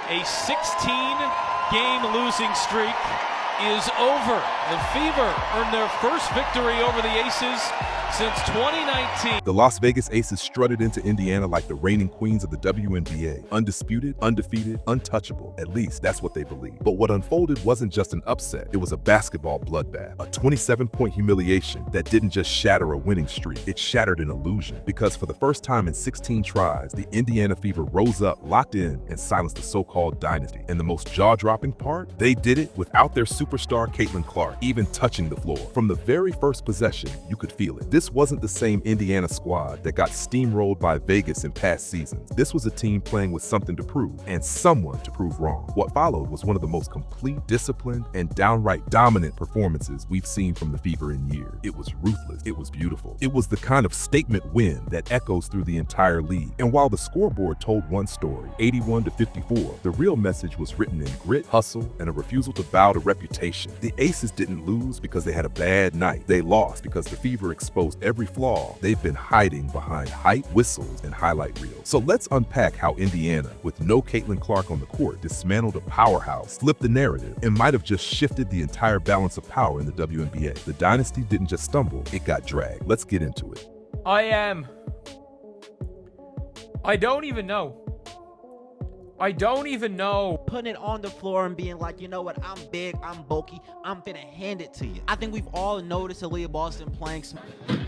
A 16-game losing streak is over. The Fever earned their first victory over the Aces since 2019. The Las Vegas Aces strutted into Indiana like the reigning queens of the WNBA. Undisputed, undefeated, untouchable. At least that's what they believe. But what unfolded wasn't just an upset. It was a basketball bloodbath. A 27-point humiliation that didn't just shatter a winning streak. It shattered an illusion. Because for the first time in 16 tries, the Indiana Fever rose up, locked in, and silenced the so-called dynasty. And the most jaw-dropping part? They did it without their superstar Caitlin Clark even touching the floor. From the very first possession, you could feel it. This wasn't the same Indiana squad that got steamrolled by Vegas in past seasons. This was a team playing with something to prove, and someone to prove wrong. What followed was one of the most complete, disciplined, and downright dominant performances we've seen from the Fever in years. It was ruthless. It was beautiful. It was the kind of statement win that echoes through the entire league. And while the scoreboard told one story, 81-54, the real message was written in grit, hustle, and a refusal to bow to reputation. The Aces didn't lose because they had a bad night. They lost because the Fever exposed every flaw they've been hiding behind hype, whistles, and highlight reels. So let's unpack how Indiana, with no Caitlin Clark on the court, dismantled a powerhouse, flipped the narrative, and might have just shifted the entire balance of power in the WNBA. The dynasty didn't just stumble, it got dragged. Let's get into it. I don't even know. Putting it on the floor and being like, you know what, I'm big, I'm bulky, I'm finna hand it to you. I think we've all noticed Aaliyah Boston playing some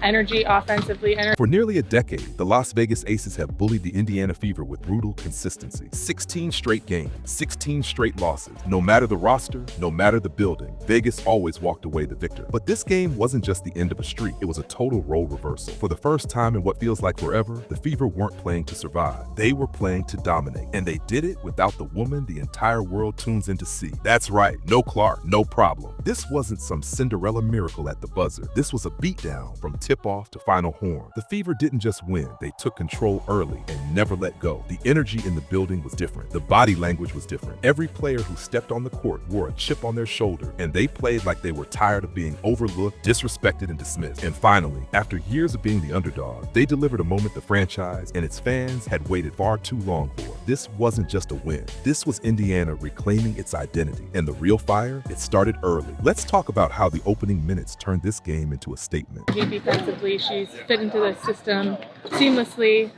energy offensively. For nearly a decade, the Las Vegas Aces have bullied the Indiana Fever with brutal consistency. 16 straight games, 16 straight losses. No matter the roster, no matter the building, Vegas always walked away the victor. But this game wasn't just the end of a streak, it was a total role reversal. For the first time in what feels like forever, the Fever weren't playing to survive. They were playing to dominate. And they did it without the woman the entire world tunes in to see. That's right, no Clark, no problem. This wasn't some Cinderella miracle at the buzzer. This was a beatdown from tip-off to final horn. The Fever didn't just win, they took control early and never let go. The energy in the building was different. The body language was different. Every player who stepped on the court wore a chip on their shoulder, and they played like they were tired of being overlooked, disrespected, and dismissed. And finally, after years of being the underdog, they delivered a moment the franchise and its fans had waited far too long for. This wasn't just a win. This was Indiana reclaiming its identity. And the real fire, it started early. Let's talk about how the opening minutes turned this game into a statement. Defensively, she's fit into the system seamlessly.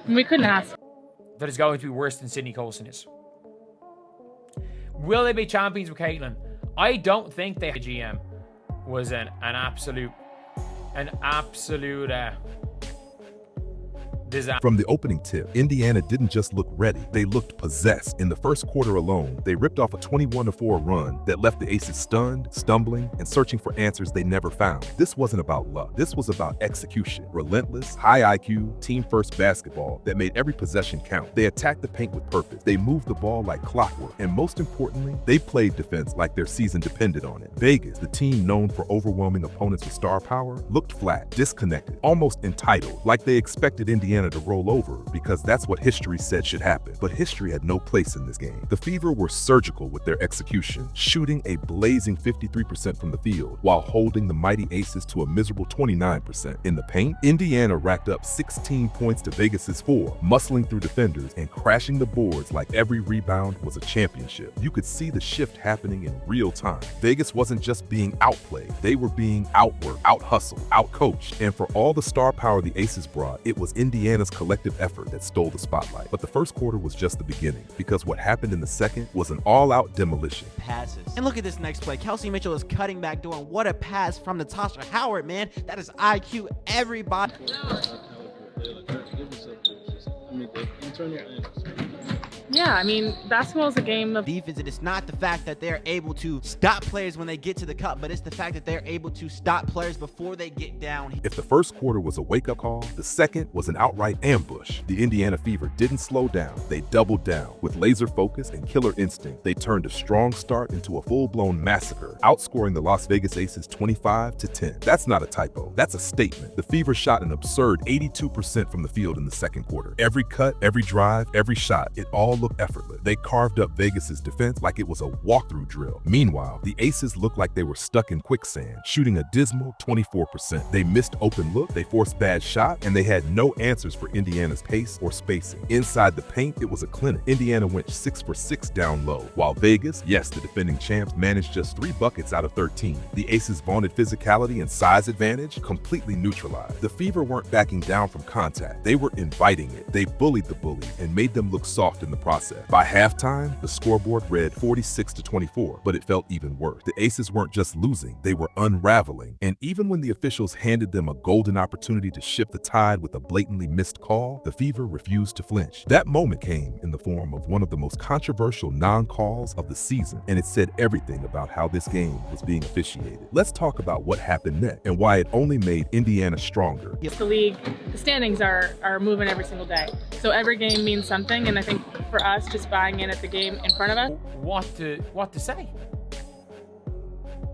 We couldn't ask. That is going to be worse than Sydney Colson is. Will they be champions with Caitlin? I don't think the GM was an absolute disaster. From the opening tip, Indiana didn't just look ready, they looked possessed. In the first quarter alone, they ripped off a 21-4 run that left the Aces stunned, stumbling, and searching for answers they never found. This wasn't about luck. This was about execution. Relentless, high IQ, team-first basketball that made every possession count. They attacked the paint with purpose. They moved the ball like clockwork. And most importantly, they played defense like their season depended on it. Vegas, the team known for overwhelming opponents with star power, looked flat, disconnected, almost entitled, like they expected Indiana to roll over because that's what history said should happen. But history had no place in this game. The Fever were surgical with their execution, shooting a blazing 53% from the field while holding the mighty Aces to a miserable 29%. In the paint, Indiana racked up 16 points to Vegas's 4, muscling through defenders and crashing the boards like every rebound was a championship. You could see the shift happening in real time. Vegas wasn't just being outplayed, they were being outworked, out-hustled, out-coached. And for all the star power the Aces brought, it was Indiana's collective effort that stole the spotlight. But the first quarter was just the beginning, because what happened in the second was an all-out demolition. passes. And look at this next play. Kelsey Mitchell is cutting back door. What a pass from Natasha Howard, man. That is IQ, everybody. Yeah, I mean, basketball is a game of defense. It's not the fact that they're able to stop players when they get to the cup, but it's the fact that they're able to stop players before they get down. If the first quarter was a wake-up call, the second was an outright ambush. The Indiana Fever didn't slow down. They doubled down. With laser focus and killer instinct, they turned a strong start into a full-blown massacre, outscoring the Las Vegas Aces 25-10. That's not a typo. That's a statement. The Fever shot an absurd 82% from the field in the second quarter. Every cut, every drive, every shot, it all all looked effortless. They carved up Vegas's defense like it was a walkthrough drill. Meanwhile, the Aces looked like they were stuck in quicksand, shooting a dismal 24%. They missed open look, they forced bad shot, and they had no answers for Indiana's pace or spacing. Inside the paint, it was a clinic. Indiana went 6 for 6 down low, while Vegas, yes, the defending champs, managed just 3 buckets out of 13. The Aces' vaunted physicality and size advantage completely neutralized. The Fever weren't backing down from contact. They were inviting it. They bullied the bullies and made them look soft in the process. By halftime, the scoreboard read 46-24, but it felt even worse. The Aces weren't just losing, they were unraveling. And even when the officials handed them a golden opportunity to shift the tide with a blatantly missed call, the Fever refused to flinch. That moment came in the form of one of the most controversial non-calls of the season, and it said everything about how this game was being officiated. Let's talk about what happened next and why it only made Indiana stronger. The league, the standings are moving every single day. So every game means something, and I think for us, just buying in at the game in front of us. What to say?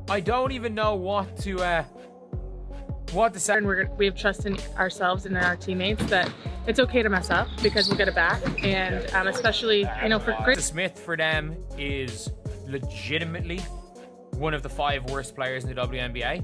I don't even know what to say. And we have trust in ourselves and in our teammates that it's okay to mess up because we'll get it back. And especially, for Chris Smith for them is legitimately one of the 5 worst players in the WNBA.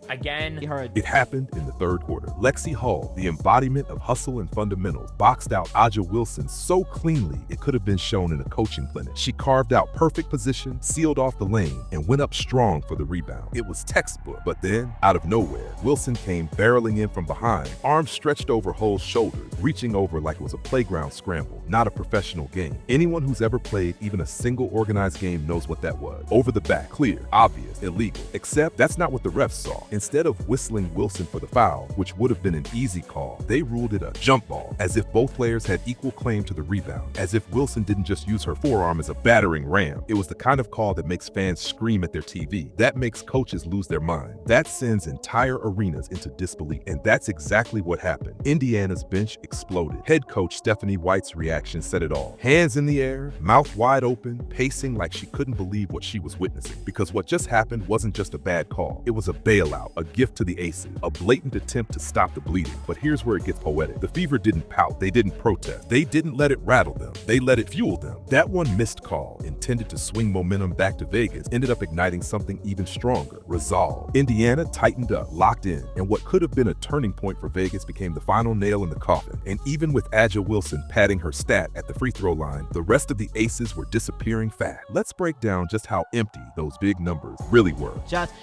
Again, it happened in the third quarter. Lexie Hull, the embodiment of hustle and fundamentals, boxed out Aja Wilson so cleanly it could have been shown in a coaching clinic. She carved out perfect position, sealed off the lane, and went up strong for the rebound. It was textbook, but then, out of nowhere, Wilson came barreling in from behind, arms stretched over Hull's shoulders, reaching over like it was a playground scramble, not a professional game. Anyone who's ever played even a single organized game knows what that was. Over the back, clear, obvious, illegal. Except that's not what the refs saw. Instead of whistling Wilson for the foul, which would have been an easy call, they ruled it a jump ball, as if both players had equal claim to the rebound, as if Wilson didn't just use her forearm as a battering ram. It was the kind of call that makes fans scream at their TV. That makes coaches lose their mind. That sends entire arenas into disbelief, and that's exactly what happened. Indiana's bench exploded. Head coach Stephanie White's reaction said it all. Hands in the air, mouth wide open, pacing like she couldn't believe what she was witnessing, because what just happened wasn't just a bad call. It was a bailout. A gift to the Aces, a blatant attempt to stop the bleeding. But here's where it gets poetic. The Fever didn't pout, they didn't protest, they didn't let it rattle them, they let it fuel them. That one missed call, intended to swing momentum back to Vegas, ended up igniting something even stronger: resolve. Indiana tightened up, locked in, and what could have been a turning point for Vegas became the final nail in the coffin. And even with Aja Wilson padding her stat at the free throw line, the rest of the Aces were disappearing fast. Let's break down just how empty those big numbers really were.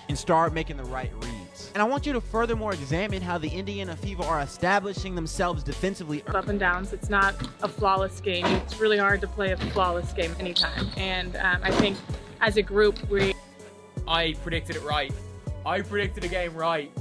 And start making the right reads. And I want you to furthermore examine how the Indiana Fever are establishing themselves defensively. Up and downs. It's not a flawless game. It's really hard to play a flawless game anytime. And I think as a group, I predicted it right. I predicted a game right.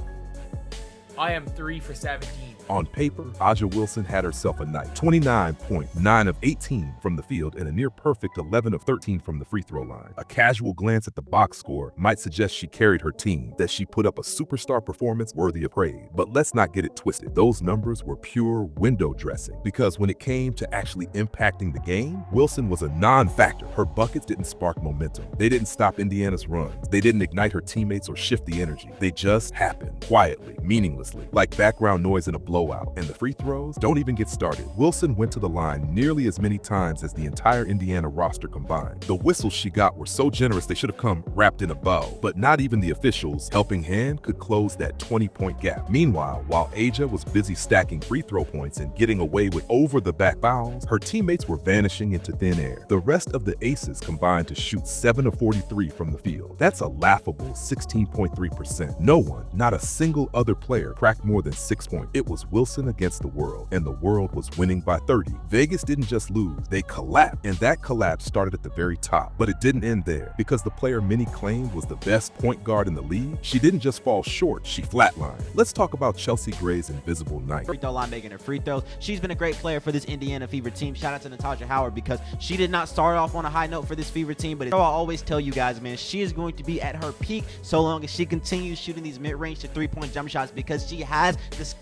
I am 3 for 17. On paper, Aja Wilson had herself a night. 29.9 of 18 from the field and a near-perfect 11 of 13 from the free throw line. A casual glance at the box score might suggest she carried her team, that she put up a superstar performance worthy of praise. But let's not get it twisted. Those numbers were pure window dressing, because when it came to actually impacting the game, Wilson was a non-factor. Her buckets didn't spark momentum. They didn't stop Indiana's runs. They didn't ignite her teammates or shift the energy. They just happened, quietly, meaninglessly, like background noise in a blowout. And the free throws? Don't even get started. Wilson went to the line nearly as many times as the entire Indiana roster combined. The whistles she got were so generous they should have come wrapped in a bow, but not even the officials' helping hand could close that 20-point gap. Meanwhile, while Aja was busy stacking free throw points and getting away with over-the-back fouls, her teammates were vanishing into thin air. The rest of the Aces combined to shoot 7 of 43 from the field. That's a laughable 16.3%. No one, not a single other player, cracked more than 6 points. It was Wilson against the world, and the world was winning by 30. Vegas didn't just lose, they collapsed, and that collapse started at the very top. But it didn't end there, because the player many claimed was the best point guard in the league, she didn't just fall short, she flatlined. Let's talk about Chelsea Gray's invisible night. Free throw line making her free throws. She's been a great player for this Indiana Fever team. Shout out to Natasha Howard, because she did not start off on a high note for this Fever team, but I'll always tell you guys, man, she is going to be at her peak so long as she continues shooting these mid-range to three-point jump shots, because she has this.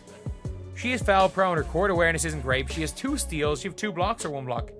She is foul prone. Her court awareness isn't great. She has 2 steals. She has 2 blocks or 1 block.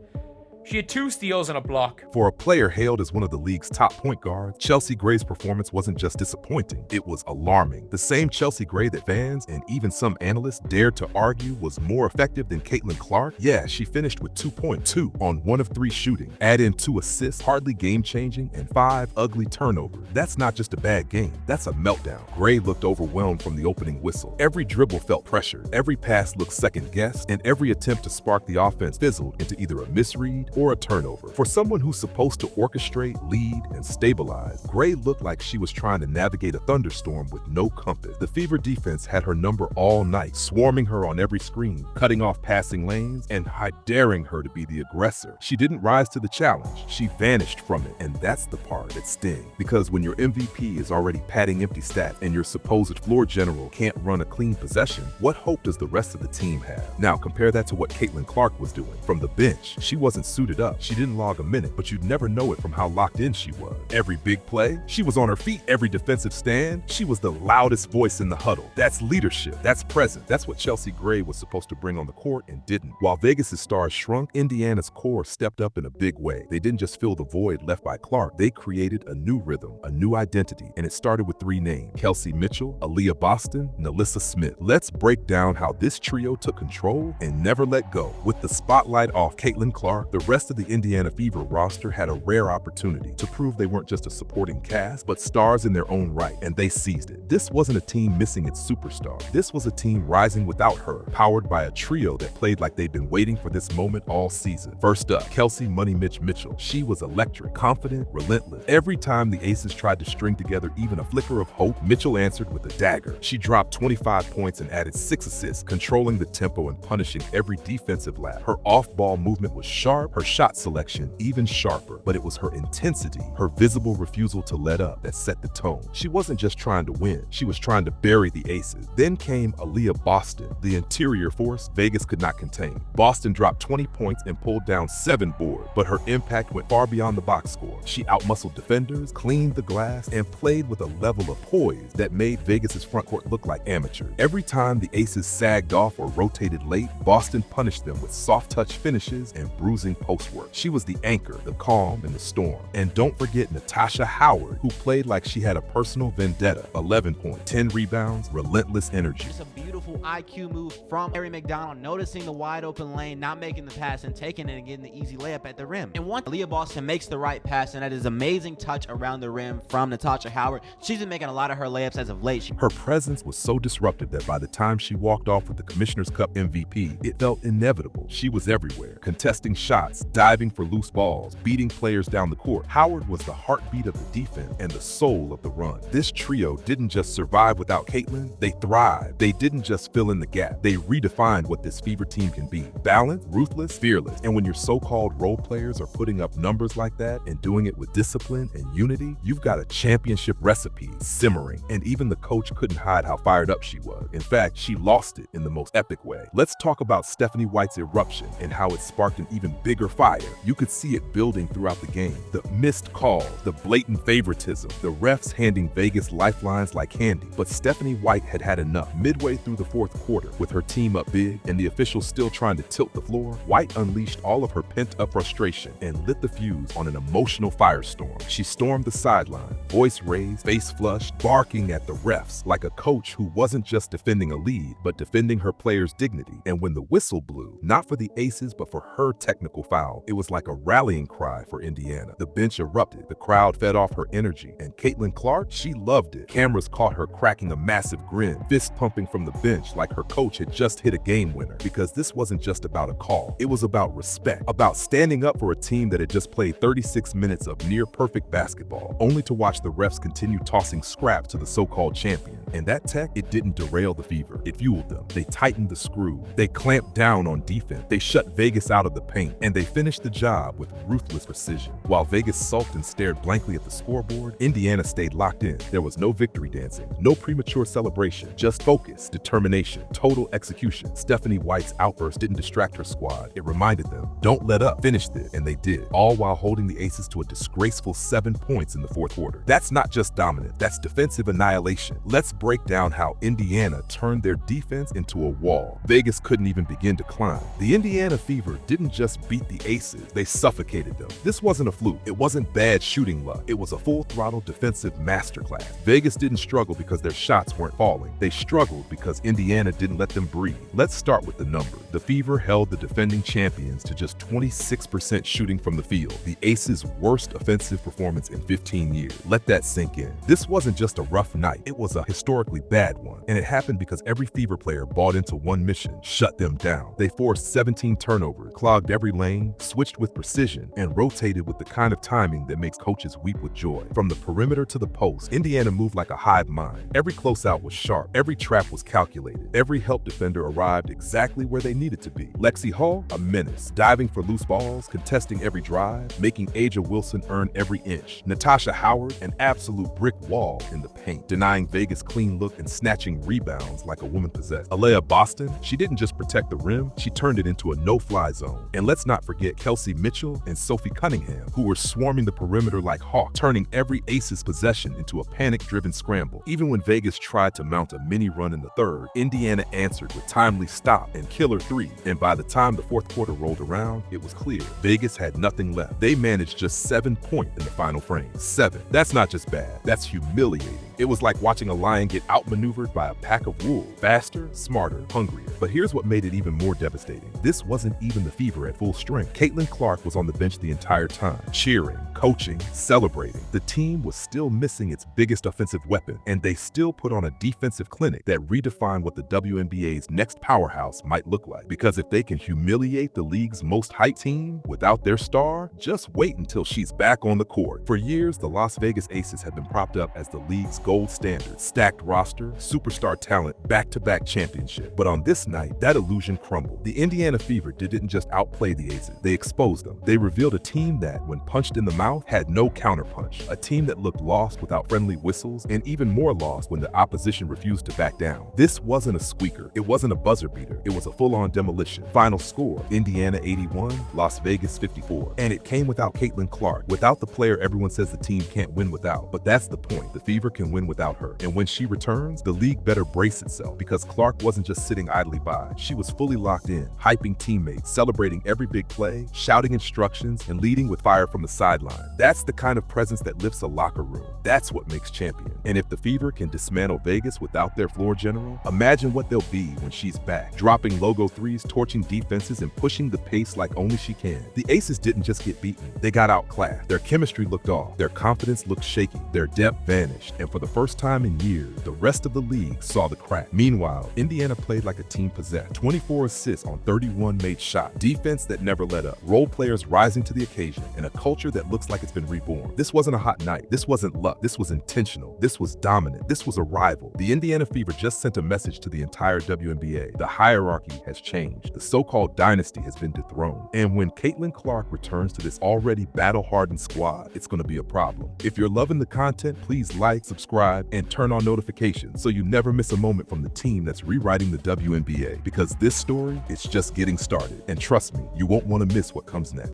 She had 2 steals and a block. For a player hailed as one of the league's top point guards, Chelsea Gray's performance wasn't just disappointing, it was alarming. The same Chelsea Gray that fans and even some analysts dared to argue was more effective than Caitlin Clark? Yeah, she finished with 2.2 on 1 of 3 shooting. Add in 2 assists, hardly game-changing, and 5 ugly turnovers. That's not just a bad game, that's a meltdown. Gray looked overwhelmed from the opening whistle. Every dribble felt pressured, every pass looked second-guessed, and every attempt to spark the offense fizzled into either a misread or a turnover. For someone who's supposed to orchestrate, lead, and stabilize, Gray looked like she was trying to navigate a thunderstorm with no compass. The Fever defense had her number all night, swarming her on every screen, cutting off passing lanes, and daring her to be the aggressor. She didn't rise to the challenge, she vanished from it, and that's the part that stings. Because when your MVP is already padding empty stats and your supposed floor general can't run a clean possession, what hope does the rest of the team have? Now compare that to what Caitlin Clark was doing. From the bench, she wasn't suited up. She didn't log a minute, but you'd never know it from how locked in she was. Every big play, she was on her feet. Every defensive stand, she was the loudest voice in the huddle. That's leadership. That's presence. That's what Chelsea Gray was supposed to bring on the court and didn't. While Vegas's stars shrunk, Indiana's core stepped up in a big way. They didn't just fill the void left by Clark. They created a new rhythm, a new identity, and it started with 3 names: Kelsey Mitchell, Aaliyah Boston, Nalissa Smith. Let's break down how this trio took control and never let go. With the spotlight off Caitlin Clark, the rest of the Indiana Fever roster had a rare opportunity to prove they weren't just a supporting cast, but stars in their own right, and they seized it. This wasn't a team missing its superstar. This was a team rising without her, powered by a trio that played like they'd been waiting for this moment all season. First up, Kelsey "Money Mitch" Mitchell. She was electric, confident, relentless. Every time the Aces tried to string together even a flicker of hope, Mitchell answered with a dagger. She dropped 25 points and added 6 assists, controlling the tempo and punishing every defensive lap. Her off-ball movement was sharp, her shot selection even sharper, but it was her intensity, her visible refusal to let up, that set the tone. She wasn't just trying to win, she was trying to bury the Aces. Then came Aaliyah Boston, the interior force Vegas could not contain. Boston dropped 20 points and pulled down 7 boards, but her impact went far beyond the box score. She outmuscled defenders, cleaned the glass, and played with a level of poise that made Vegas's front court look like amateurs. Every time the Aces sagged off or rotated late, Boston punished them with soft touch finishes and bruising post work. She was the anchor, the calm, and the storm. And don't forget Natasha Howard, who played like she had a personal vendetta. 11 points, 10 rebounds, relentless energy. It's a beautiful IQ move from Harry McDonald, noticing the wide open lane, not making the pass and taking it and getting the easy layup at the rim. And once Aaliyah Boston makes the right pass, and that is amazing touch around the rim from Natasha Howard. She's been making a lot of her layups as of late. Her presence was so disruptive that by the time she walked off with the Commissioner's Cup MVP, it felt inevitable. She was everywhere, contesting shots, diving for loose balls, beating players down the court. Howard was the heartbeat of the defense and the soul of the run. This trio didn't just survive without Caitlin, they thrived. They didn't just fill in the gap, they redefined what this Fever team can be. Balanced, ruthless, fearless. And when your so-called role players are putting up numbers like that and doing it with discipline and unity, you've got a championship recipe simmering. And even the coach couldn't hide how fired up she was. In fact, she lost it in the most epic way. Let's talk about Stephanie White's eruption and how it sparked an even bigger fire. You could see it building throughout the game. The missed calls, the blatant favoritism, the refs handing Vegas lifelines like candy. But Stephanie White had had enough. Midway through the 4th quarter, with her team up big and the officials still trying to tilt the floor, White unleashed all of her pent-up frustration and lit the fuse on an emotional firestorm. She stormed the sideline, voice raised, face flushed, barking at the refs like a coach who wasn't just defending a lead, but defending her players' dignity. And when the whistle blew, not for the Aces, but for her technical foul, it was like a rallying cry for Indiana. The bench erupted, the crowd fed off her energy, and Caitlin Clark, she loved it. Cameras caught her cracking a massive grin, fist pumping from the bench like her coach had just hit a game winner. Because this wasn't just about a call, it was about respect, about standing up for a team that had just played 36 minutes of near-perfect basketball, only to watch the refs continue tossing scraps to the so-called champion. And that tech, it didn't derail the Fever, it fueled them. They tightened the screw, they clamped down on defense, they shut Vegas out of the paint, and they finished the job with ruthless precision. While Vegas sulked and stared blankly at the scoreboard, Indiana stayed locked in. There was no victory dancing, no premature celebration, just focus, determination, total execution. Stephanie White's outburst didn't distract her squad. It reminded them, don't let up, finish this, and they did, all while holding the Aces to a disgraceful 7 points in the 4th quarter. That's not just dominance, that's defensive annihilation. Let's break down how Indiana turned their defense into a wall Vegas couldn't even begin to climb. The Indiana Fever didn't just beat the Aces, they suffocated them. This wasn't a fluke. It wasn't bad shooting luck. It was a full-throttle defensive masterclass. Vegas didn't struggle because their shots weren't falling. They struggled because Indiana didn't let them breathe. Let's start with the number. The Fever held the defending champions to just 26% shooting from the field, the Aces' worst offensive performance in 15 years. Let that sink in. This wasn't just a rough night. It was a historically bad one. And it happened because every Fever player bought into one mission: shut them down. They forced 17 turnovers, clogged every lane, switched with precision, and rotated with the kind of timing that makes coaches weep with joy. From the perimeter to the post, Indiana moved like a hive mind. Every closeout was sharp. Every trap was calculated. Every help defender arrived exactly where they needed to be. Lexie Hall, a menace, diving for loose balls, contesting every drive, making Aja Wilson earn every inch. Natasha Howard, an absolute brick wall in the paint, denying Vegas clean look and snatching rebounds like a woman possessed. Alea Boston, she didn't just protect the rim, she turned it into a no-fly zone. And let's not forget Kelsey Mitchell and Sophie Cunningham, who were swarming the perimeter like hawks, turning every Aces possession into a panic-driven scramble. Even when Vegas tried to mount a mini run in the third, Indiana answered with timely stop and killer three. And by the time the fourth quarter rolled around, it was clear Vegas had nothing left. They managed just 7 points in the final frame. 7. That's not just bad, that's humiliating. It was like watching a lion get outmaneuvered by a pack of wolves. Faster, smarter, hungrier. But here's what made it even more devastating. This wasn't even the Fever at full strength. Caitlin Clark was on the bench the entire time, cheering, coaching, celebrating. The team was still missing its biggest offensive weapon, and they still put on a defensive clinic that redefined what the WNBA's next powerhouse might look like. Because if they can humiliate the league's most hyped team without their star, just wait until she's back on the court. For years, the Las Vegas Aces have been propped up as the league's gold standard, stacked roster, superstar talent, back-to-back championship. But on this night, that illusion crumbled. The Indiana Fever didn't just outplay the Aces, they exposed them. They revealed a team that, when punched in the mouth, had no counterpunch. A team that looked lost without friendly whistles, and even more lost when the opposition refused to back down. This wasn't a squeaker, it wasn't a buzzer beater, it was a full-on demolition. Final score, Indiana 81, Las Vegas 54. And it came without Caitlin Clark, without the player everyone says the team can't win without. But that's the point, the Fever can win without her. And when she returns, the league better brace itself, because Clark wasn't just sitting idly by. She was fully locked in, hyping teammates, celebrating every big play, shouting instructions, and leading with fire from the sideline. That's the kind of presence that lifts a locker room. That's what makes champion. And if the Fever can dismantle Vegas without their floor general, imagine what they'll be when she's back, dropping logo threes, torching defenses, and pushing the pace like only she can. The Aces didn't just get beaten, they got outclassed. Their chemistry looked off, their confidence looked shaky, their depth vanished, and for the first time in years, the rest of the league saw the crack. Meanwhile, Indiana played like a team possessed. 24 assists on 31 made shots, defense that never let up, role players rising to the occasion, and a culture that looks like it's been reborn. This wasn't a hot night, this wasn't luck, this was intentional, this was dominant, this was a rival. The Indiana Fever just sent a message to the entire WNBA. The hierarchy has changed. The so-called dynasty has been dethroned. And when Caitlin Clark returns to this already battle-hardened squad, it's going to be a problem. If you're loving the content, please like, subscribe, and turn on notifications so you never miss a moment from the team that's rewriting the WNBA. Because this story is just getting started. And trust me, you won't want to miss what comes next.